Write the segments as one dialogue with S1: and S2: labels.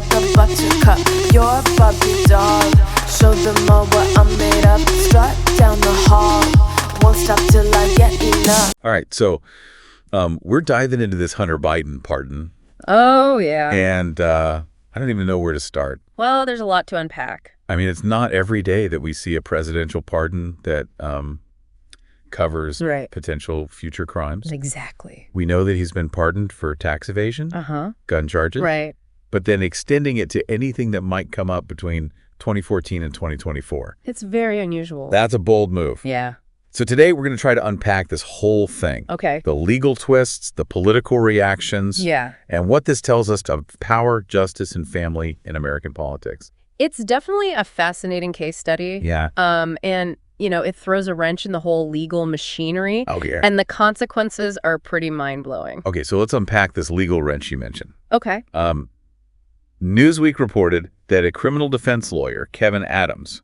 S1: like a buttercup. You're a Barbie doll. Show them all what I'm made of. Strut down the hall. Won't stop till I get enough.
S2: All right, so we're diving into this Hunter Biden pardon.
S3: Oh, yeah.
S2: And I don't even know where to start.
S3: Well, there's a lot to unpack.
S2: I mean, it's not every day that we see a presidential pardon that covers potential future crimes.
S3: Exactly.
S2: We know that he's been pardoned for tax evasion, gun charges.
S3: Right.
S2: But then extending it to anything that might come up between 2014 and 2024.
S3: It's very unusual.
S2: That's a bold move.
S3: Yeah.
S2: So today we're going to try to unpack this whole thing.
S3: Okay.
S2: The legal twists, the political reactions, and what this tells us of power, justice, and family in American politics.
S3: It's definitely a fascinating case study.
S2: Yeah.
S3: And, you know, it throws a wrench in the whole legal machinery.
S2: Oh, yeah.
S3: And the consequences are pretty mind-blowing.
S2: Okay, so let's unpack this legal wrench you mentioned.
S3: Okay.
S2: Newsweek reported that a criminal defense lawyer, Kevin Adams,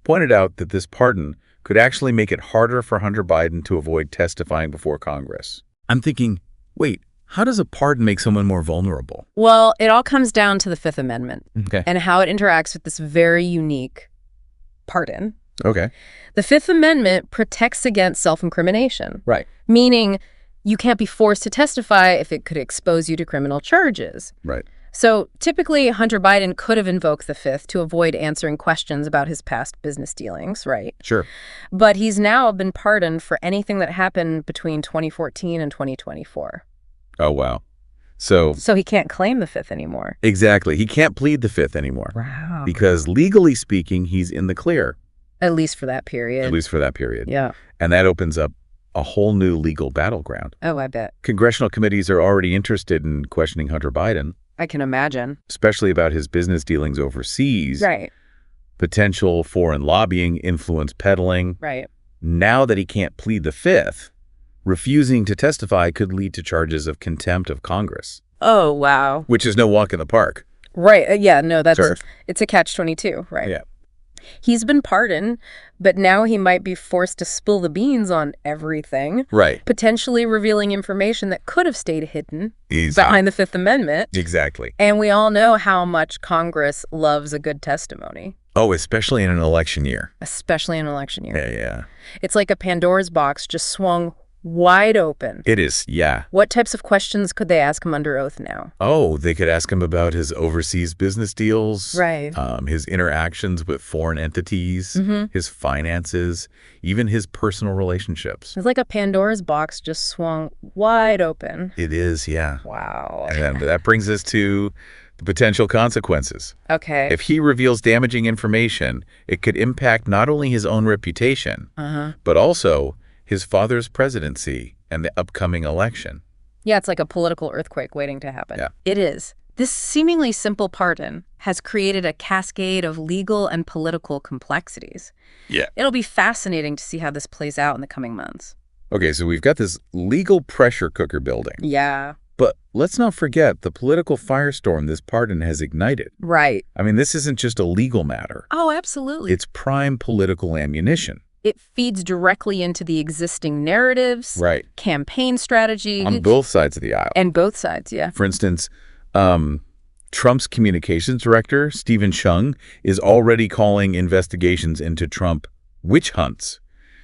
S2: pointed out that this pardon could actually make it harder for Hunter Biden to avoid testifying before Congress. I'm thinking, wait, how does a pardon make someone more vulnerable?
S3: Well, it all comes down to the Fifth Amendment and how it interacts with this very unique pardon.
S2: Okay.
S3: The Fifth Amendment protects against self-incrimination.
S2: Right.
S3: Meaning you can't be forced to testify if it could expose you to criminal charges.
S2: Right.
S3: So typically, Hunter Biden could have invoked the Fifth to avoid answering questions about his past business dealings, right?
S2: Sure.
S3: But he's now been pardoned for anything that happened between 2014 and 2024.
S2: Oh, wow. So
S3: he can't claim the Fifth anymore.
S2: Exactly. He can't plead the Fifth anymore.
S3: Wow.
S2: Because legally speaking, he's in the clear.
S3: At least for that period.
S2: At least for that period.
S3: Yeah.
S2: And that opens up a whole new legal battleground.
S3: Oh, I bet.
S2: Congressional committees are already interested in questioning Hunter Biden.
S3: I can imagine.
S2: Especially about his business dealings overseas.
S3: Right.
S2: Potential foreign lobbying, influence peddling.
S3: Right.
S2: Now that he can't plead the Fifth, refusing to testify could lead to charges of contempt of Congress.
S3: Oh, wow.
S2: Which is no walk in the park.
S3: Right. Yeah, no,
S2: Sure.
S3: It's a catch-22, right?
S2: Yeah.
S3: He's been pardoned, but now he might be forced to spill the beans on everything.
S2: Right.
S3: Potentially revealing information that could have stayed hidden behind the Fifth Amendment.
S2: Exactly.
S3: And we all know how much Congress loves a good testimony.
S2: Oh, especially in an election year.
S3: Especially in an election year.
S2: Yeah.
S3: It's like a Pandora's box just swung wide open.
S2: It is, yeah.
S3: What types of questions could they ask him under oath now?
S2: Oh, they could ask him about his overseas business deals.
S3: Right.
S2: His interactions with foreign entities, his finances, even his personal relationships.
S3: It's like a Pandora's box just swung wide open.
S2: It is, yeah.
S3: Wow.
S2: And that brings us to the potential consequences.
S3: Okay.
S2: If he reveals damaging information, it could impact not only his own reputation, but also his father's presidency and the upcoming election.
S3: Yeah, it's like a political earthquake waiting to happen.
S2: Yeah.
S3: It is. This seemingly simple pardon has created a cascade of legal and political complexities.
S2: Yeah.
S3: It'll be fascinating to see how this plays out in the coming months.
S2: Okay, so we've got this legal pressure cooker building.
S3: Yeah.
S2: But let's not forget the political firestorm this pardon has ignited.
S3: Right.
S2: I mean, this isn't just a legal matter.
S3: Oh, absolutely.
S2: It's prime political ammunition.
S3: It feeds directly into the existing narratives,
S2: Right.
S3: campaign strategy.
S2: On both sides of the aisle.
S3: And both sides, yeah.
S2: For instance, Trump's communications director, Stephen Chung, is already calling investigations into Trump witch hunts,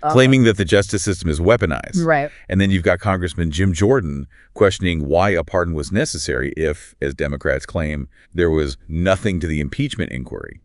S2: claiming that the justice system is weaponized.
S3: Right.
S2: And then you've got Congressman Jim Jordan questioning why a pardon was necessary if, as Democrats claim, there was nothing to the impeachment inquiry.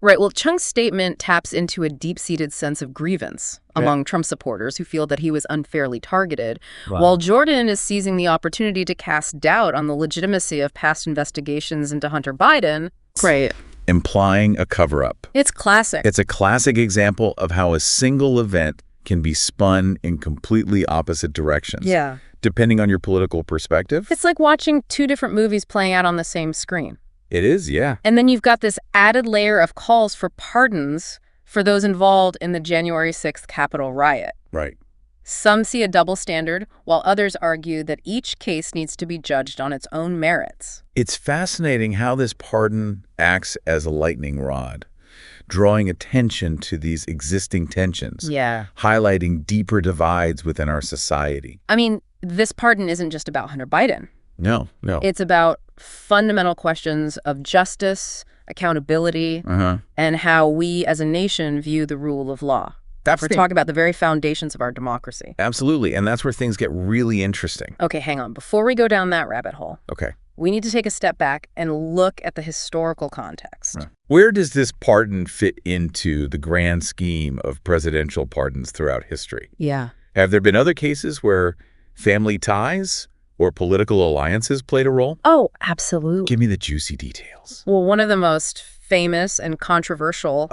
S3: Right. Well, Chung's statement taps into a deep-seated sense of grievance among Trump supporters who feel that he was unfairly targeted, while Jordan is seizing the opportunity to cast doubt on the legitimacy of past investigations into Hunter Biden. Right.
S2: Implying a cover-up.
S3: It's classic.
S2: It's a classic example of how a single event can be spun in completely opposite directions.
S3: Yeah.
S2: Depending on your political perspective.
S3: It's like watching two different movies playing out on the same screen.
S2: It is, yeah.
S3: And then you've got this added layer of calls for pardons for those involved in the January 6th Capitol riot.
S2: Right.
S3: Some see a double standard, while others argue that each case needs to be judged on its own merits.
S2: It's fascinating how this pardon acts as a lightning rod, drawing attention to these existing tensions.
S3: Yeah.
S2: Highlighting deeper divides within our society.
S3: I mean, this pardon isn't just about Hunter Biden.
S2: No.
S3: It's about fundamental questions of justice, accountability, and how we as a nation view the rule of law. We're talking about the very foundations of our democracy.
S2: Absolutely, and that's where things get really interesting.
S3: Okay, hang on. Before we go down that rabbit hole,
S2: Okay.
S3: we need to take a step back and look at the historical context.
S2: Where does this pardon fit into the grand scheme of presidential pardons throughout history?
S3: Yeah.
S2: Have there been other cases where family ties or political alliances played a role?
S3: Oh, absolutely.
S2: Give me the juicy details.
S3: Well, one of the most famous and controversial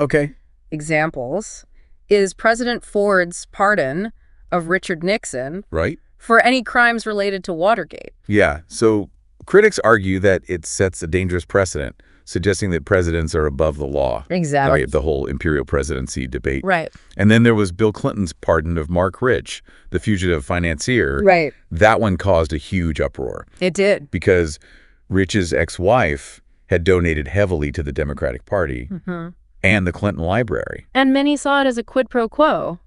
S3: examples is President Ford's pardon of Richard Nixon
S2: Right?
S3: for any crimes related to Watergate.
S2: Yeah, so critics argue that it sets a dangerous precedent, suggesting that presidents are above the law.
S3: Exactly.
S2: The whole imperial presidency debate.
S3: Right.
S2: And then there was Bill Clinton's pardon of Mark Rich, the fugitive financier.
S3: Right.
S2: That one caused a huge uproar
S3: It did.
S2: because Rich's ex-wife had donated heavily to the Democratic Party and the Clinton Library.
S3: And many saw it as a quid pro quo.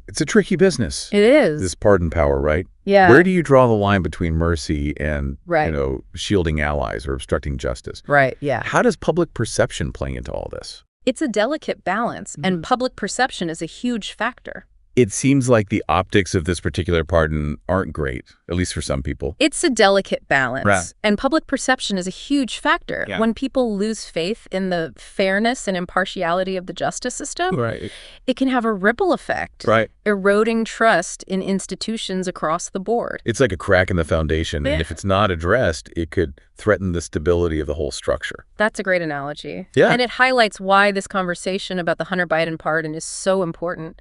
S2: It's a tricky business,
S3: It is.
S2: this pardon power, right?
S3: Yeah.
S2: Where do you draw the line between mercy and,
S3: Right.
S2: shielding allies or obstructing justice?
S3: Right, yeah.
S2: How does public perception play into all this?
S3: It's a delicate balance, and public perception is a huge factor.
S2: It seems like the optics of this particular pardon aren't great, at least for some people.
S3: It's a delicate balance,
S2: Right.
S3: and public perception is a huge factor.
S2: Yeah.
S3: When people lose faith in the fairness and impartiality of the justice system,
S2: Right.
S3: it can have a ripple effect,
S2: Right.
S3: eroding trust in institutions across the board.
S2: It's like a crack in the foundation, and if it's not addressed, it could threaten the stability of the whole structure.
S3: That's a great analogy.
S2: Yeah.
S3: And it highlights why this conversation about the Hunter Biden pardon is so important.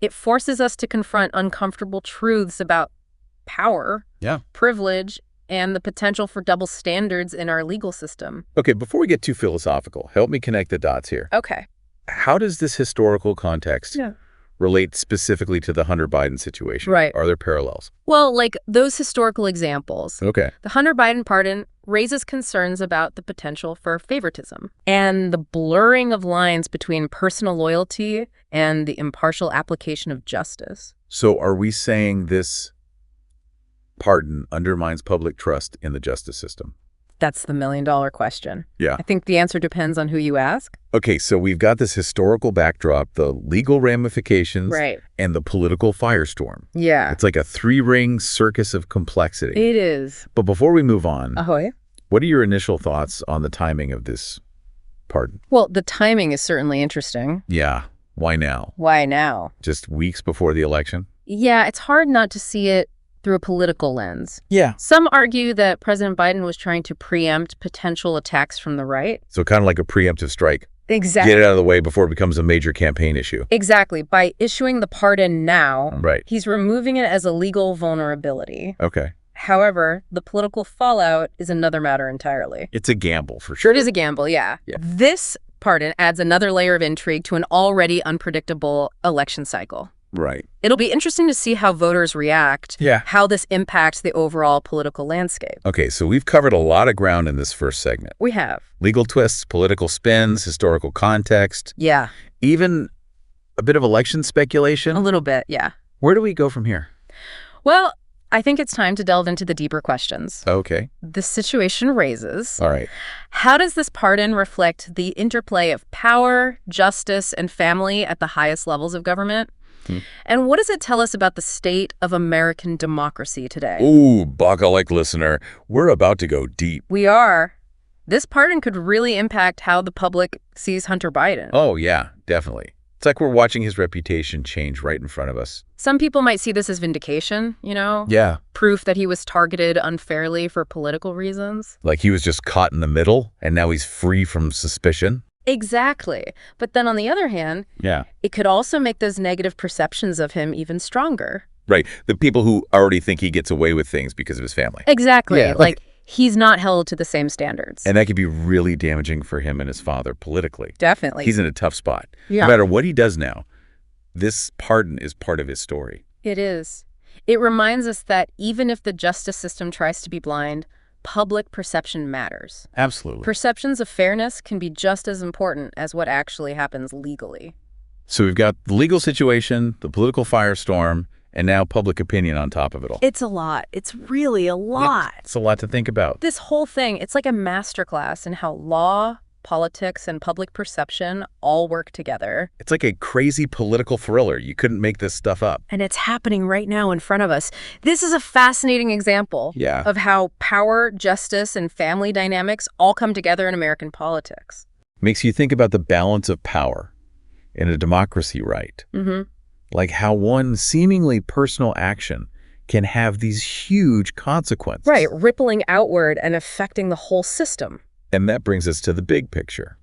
S3: It forces us to confront uncomfortable truths about power, privilege, and the potential for double standards in our legal system.
S2: Okay, before we get too philosophical, help me connect the dots here.
S3: Okay.
S2: How does this historical context relate specifically to the Hunter Biden situation?
S3: Right.
S2: Are there parallels?
S3: Well, like those historical examples,
S2: Okay.
S3: the Hunter Biden pardon raises concerns about the potential for favoritism and the blurring of lines between personal loyalty and the impartial application of justice.
S2: So are we saying this pardon undermines public trust in the justice system?
S3: That's the million-dollar question.
S2: Yeah.
S3: I think the answer depends on who you ask.
S2: Okay, so we've got this historical backdrop, the legal ramifications,
S3: Right.
S2: and the political firestorm.
S3: Yeah.
S2: It's like a three-ring circus of complexity.
S3: It is.
S2: But before we move on,
S3: Ahoy.
S2: what are your initial thoughts on the timing of this pardon?
S3: Well, the timing is certainly interesting.
S2: Yeah. Why now?
S3: Why now?
S2: Just weeks before the election?
S3: Yeah, it's hard not to see it through a political lens.
S2: Yeah.
S3: Some argue that President Biden was trying to preempt potential attacks from the right.
S2: So kind of like a preemptive strike.
S3: Exactly.
S2: Get it out of the way before it becomes a major campaign issue.
S3: Exactly. By issuing the pardon now,
S2: Right.
S3: he's removing it as a legal vulnerability.
S2: Okay.
S3: However, the political fallout is another matter entirely.
S2: It's a gamble for sure.
S3: It is a gamble, yeah.
S2: Yeah.
S3: This pardon adds another layer of intrigue to an already unpredictable election cycle.
S2: Right.
S3: It'll be interesting to see how voters react,
S2: Yeah.
S3: how this impacts the overall political landscape.
S2: Okay, so we've covered a lot of ground in this first segment.
S3: We have.
S2: Legal twists, political spins, historical context,
S3: Yeah,
S2: even a bit of election
S3: a
S2: speculation.
S3: little bit, yeah.
S2: Where do we go from here?
S3: Well, I think it's time to delve into the deeper questions.
S2: Okay.
S3: The situation raises,
S2: All right.
S3: how does this pardon reflect the interplay of power, justice, and family at the highest levels of government? And what does it tell us about the state of American democracy today?
S2: Ooh, Baka-like listener, we're about to go deep.
S3: We are. This pardon could really impact how the public sees Hunter Biden.
S2: Oh, yeah, definitely. It's like we're watching his reputation change right in front of us.
S3: Some people might see this as vindication,
S2: Yeah.
S3: proof that he was targeted unfairly for political reasons.
S2: Like he was just caught in the middle, and now he's free from suspicion.
S3: Exactly. But then on the other hand,
S2: Yeah.
S3: it could also make those negative perceptions of him even stronger.
S2: Right. The people who already think he gets away with things because of his family.
S3: Exactly.
S2: Yeah,
S3: like he's not held to the same standards.
S2: And that could be really damaging for him and his father politically.
S3: Definitely.
S2: He's in a tough spot.
S3: Yeah.
S2: No matter what he does now, this pardon is part of his story.
S3: It is. It reminds us that even if the justice system tries to be blind, public perception matters.
S2: Absolutely.
S3: Perceptions of fairness can be just as important as what actually happens legally.
S2: So we've got the legal situation, the political firestorm, And now public opinion on top of it all.
S3: It's a lot. It's really a lot.
S2: Yeah, it's a lot to think about.
S3: This whole thing, it's like a masterclass in how law, politics, and public perception all work together.
S2: It's like a crazy political thriller. You couldn't make this stuff up.
S3: And it's happening right now in front of us. This is a fascinating example of how power, justice, and family dynamics all come together in American politics.
S2: Makes you think about the balance of power in a democracy, right? Like how one seemingly personal action can have these huge consequences.
S3: Right, rippling outward and affecting the whole system.
S2: And that brings us to the big picture,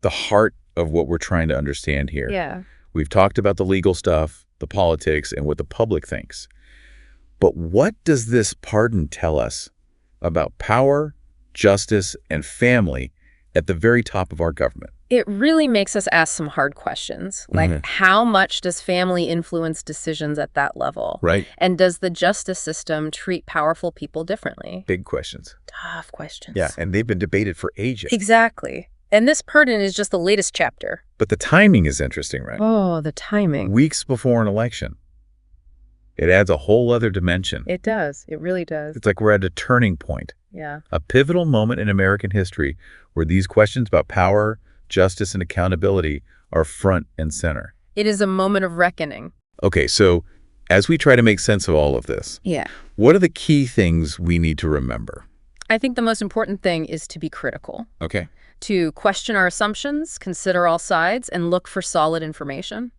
S2: the heart of what we're trying to understand here.
S3: Yeah.
S2: We've talked about the legal stuff, the politics, and what the public thinks. But what does this pardon tell us about power, justice, and family at the very top of our government?
S3: It really makes us ask some hard questions, like how much does family influence decisions at that level?
S2: Right.
S3: And does the justice system treat powerful people differently?
S2: Big questions.
S3: Tough questions.
S2: Yeah, and they've been debated for ages.
S3: Exactly. And this pardon is just the latest chapter.
S2: But the timing is interesting, right?
S3: Oh, the timing.
S2: Weeks before an election. It adds a whole other dimension.
S3: It does. It really does.
S2: It's like we're at a turning point.
S3: Yeah.
S2: A pivotal moment in American history where these questions about power, justice, and accountability are front and center.
S3: It is a moment of reckoning.
S2: Okay, so as we try to make sense of all of this, what are the key things we need to remember?
S3: I think the most important thing is to be critical.
S2: Okay.
S3: To question our assumptions, consider all sides, and look for solid information.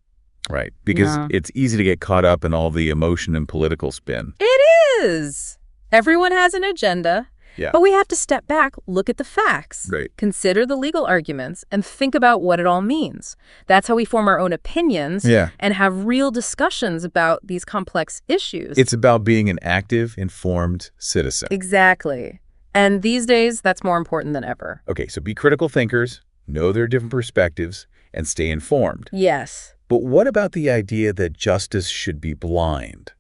S2: Right, because it's easy to get caught up in all the emotion and political spin.
S3: It is. Everyone has an agenda.
S2: Yeah.
S3: But we have to step back, look at the facts,
S2: Right.
S3: consider the legal arguments, and think about what it all means. That's how we form our own opinions and have real discussions about these complex issues.
S2: It's about being an active, informed citizen.
S3: Exactly. And these days, that's more important than ever.
S2: Okay, so be critical thinkers, know their different perspectives, and stay informed.
S3: Yes.
S2: But what about the idea that justice should be blind?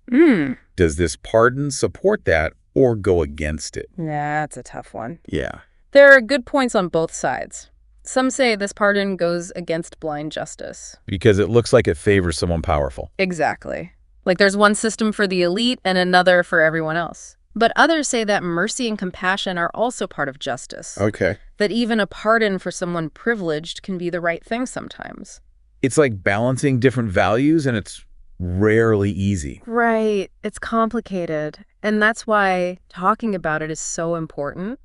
S2: Does this pardon support that or go against it?
S3: That's a tough one.
S2: Yeah.
S3: There are good points on both sides. Some say this pardon goes against blind justice.
S2: Because it looks like it favors someone powerful.
S3: Exactly. Like there's one system for the elite and another for everyone else. But others say that mercy and compassion are also part of justice.
S2: Okay.
S3: That even a pardon for someone privileged can be the right thing sometimes.
S2: It's like balancing different values, and it's rarely easy.
S3: Right. It's complicated. And that's why talking about it is so important.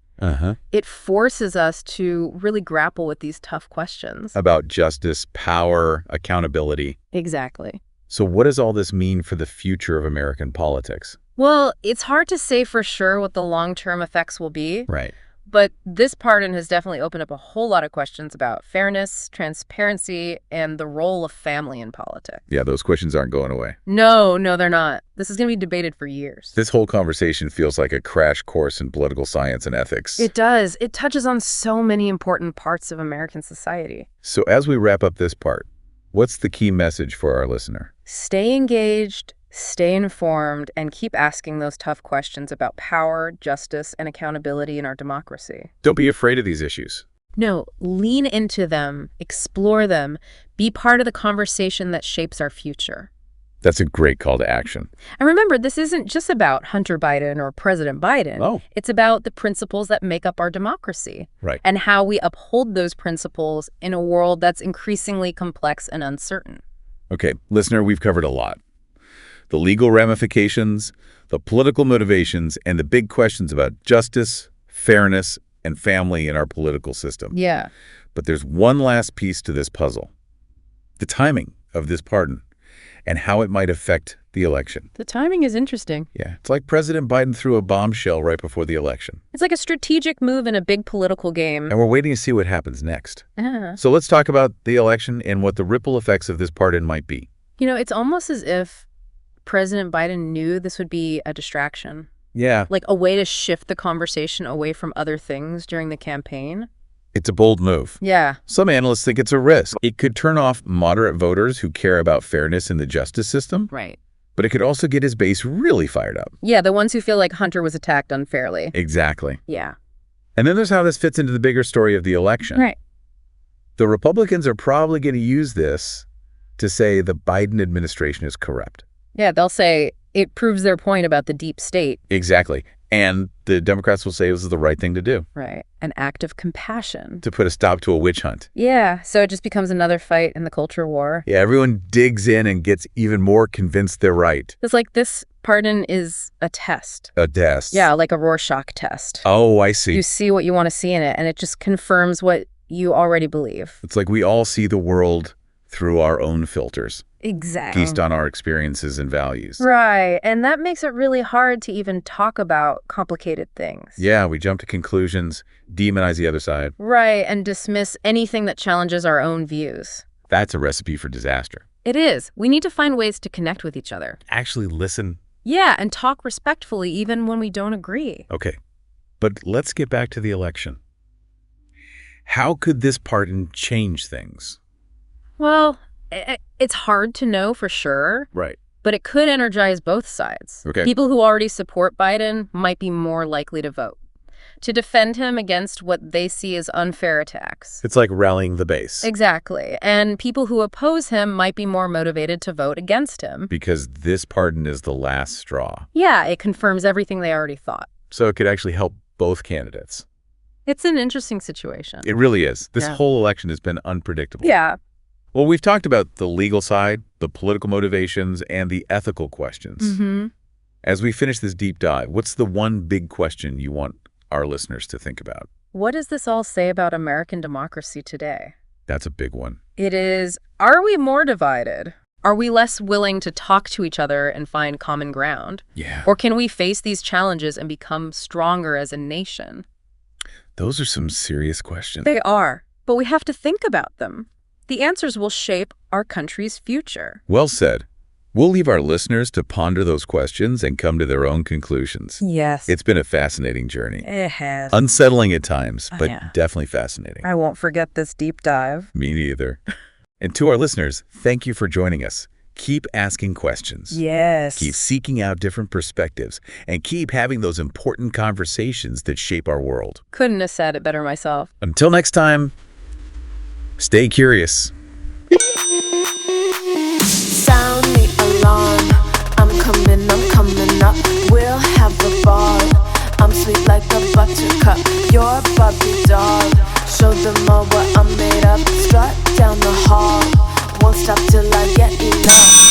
S3: It forces us to really grapple with these tough questions.
S2: About justice, power, accountability.
S3: Exactly.
S2: So what does all this mean for the future of American politics?
S3: Well, it's hard to say for sure what the long-term effects will be.
S2: Right.
S3: But this pardon has definitely opened up a whole lot of questions about fairness, transparency, and the role of family in politics.
S2: Yeah, those questions aren't going away.
S3: No, they're not. This is going to be debated for years.
S2: This whole conversation feels like a crash course in political science and ethics.
S3: It does. It touches on so many important parts of American society.
S2: So as we wrap up this part, what's the key message for our listener?
S3: Stay engaged, stay informed, and keep asking those tough questions about power, justice, and accountability in our democracy.
S2: Don't be afraid of these issues.
S3: No, lean into them, explore them, be part of the conversation that shapes our future.
S2: That's a great call to action.
S3: And remember, this isn't just about Hunter Biden or President Biden.
S2: Oh.
S3: It's about the principles that make up our democracy.
S2: Right.
S3: And how we uphold those principles in a world that's increasingly complex and uncertain.
S2: Okay, listener, we've covered a lot. The legal ramifications, the political motivations, and the big questions about justice, fairness, and family in our political system.
S3: Yeah.
S2: But there's one last piece to this puzzle. The timing of this pardon and how it might affect the election.
S3: The timing is interesting.
S2: Yeah, it's like President Biden threw a bombshell right before the election.
S3: It's like a strategic move in a big political game.
S2: And we're waiting to see what happens next. So let's talk about the election and what the ripple effects of this pardon might be.
S3: You know, it's almost as if President Biden knew this would be a distraction.
S2: Yeah.
S3: Like a way to shift the conversation away from other things during the campaign.
S2: It's a bold move.
S3: Yeah.
S2: Some analysts think it's a risk. It could turn off moderate voters who care about fairness in the justice system.
S3: Right.
S2: But it could also get his base really fired up.
S3: Yeah, the ones who feel like Hunter was attacked unfairly.
S2: Exactly.
S3: Yeah.
S2: And then there's how this fits into the bigger story of the election.
S3: Right.
S2: The Republicans are probably going to use this to say the Biden administration is corrupt.
S3: Yeah, they'll say it proves their point about the deep state.
S2: Exactly. And the Democrats will say this is the right thing to do.
S3: Right. An act of compassion.
S2: To put a stop to a witch hunt.
S3: Yeah, so it just becomes another fight in the culture war.
S2: Yeah, everyone digs in and gets even more convinced they're right.
S3: It's like this pardon is a test.
S2: A test.
S3: Yeah, like a Rorschach test.
S2: Oh, I see.
S3: You see what you want to see in it, and it just confirms what you already believe.
S2: It's like we all see the world through our own filters.
S3: Exactly.
S2: Based on our experiences and values.
S3: Right, and that makes it really hard to even talk about complicated things.
S2: Yeah, we jump to conclusions, demonize the other side.
S3: Right, and dismiss anything that challenges our own views.
S2: That's a recipe for disaster.
S3: It is. We need to find ways to connect with each other.
S2: Actually listen.
S3: Yeah, and talk respectfully even when we don't agree.
S2: Okay, but let's get back to the election. How could this pardon change things?
S3: Well, it's hard to know for sure.
S2: Right.
S3: But it could energize both sides.
S2: Okay.
S3: People who already support Biden might be more likely to vote, to defend him against what they see as unfair attacks.
S2: It's like rallying the base.
S3: Exactly. And people who oppose him might be more motivated to vote against him.
S2: Because this pardon is the last straw.
S3: Yeah, it confirms everything they already thought.
S2: So it could actually help both candidates.
S3: It's an interesting situation.
S2: It really is. This
S3: Yeah.
S2: whole election has been unpredictable.
S3: Yeah.
S2: Well, we've talked about the legal side, the political motivations, and the ethical questions.
S3: Mm-hmm.
S2: As we finish this deep dive, what's the one big question you want our listeners to think about?
S3: What does this all say about American democracy today?
S2: That's a big one.
S3: It is, are we more divided? Are we less willing to talk to each other and find common ground?
S2: Yeah.
S3: Or can we face these challenges and become stronger as a nation?
S2: Those are some serious questions.
S3: They are, but we have to think about them. The answers will shape our country's future.
S2: Well said. We'll leave our listeners to ponder those questions and come to their own conclusions.
S3: Yes.
S2: It's been a fascinating journey.
S3: It has.
S2: Unsettling at times, but
S3: Yeah.
S2: definitely fascinating.
S3: I won't forget this deep dive.
S2: Me neither. And to our listeners, thank you for joining us. Keep asking questions.
S3: Yes.
S2: Keep seeking out different perspectives and keep having those important conversations that shape our world.
S3: Couldn't have said it better myself.
S2: Until next time, stay curious.
S1: Sound the alarm. I'm coming up. We'll have a ball. I'm sweet like a buttercup. You're a Barbie doll. Show them all what I'm made of. Strut down the hall. Won't stop till I get enough.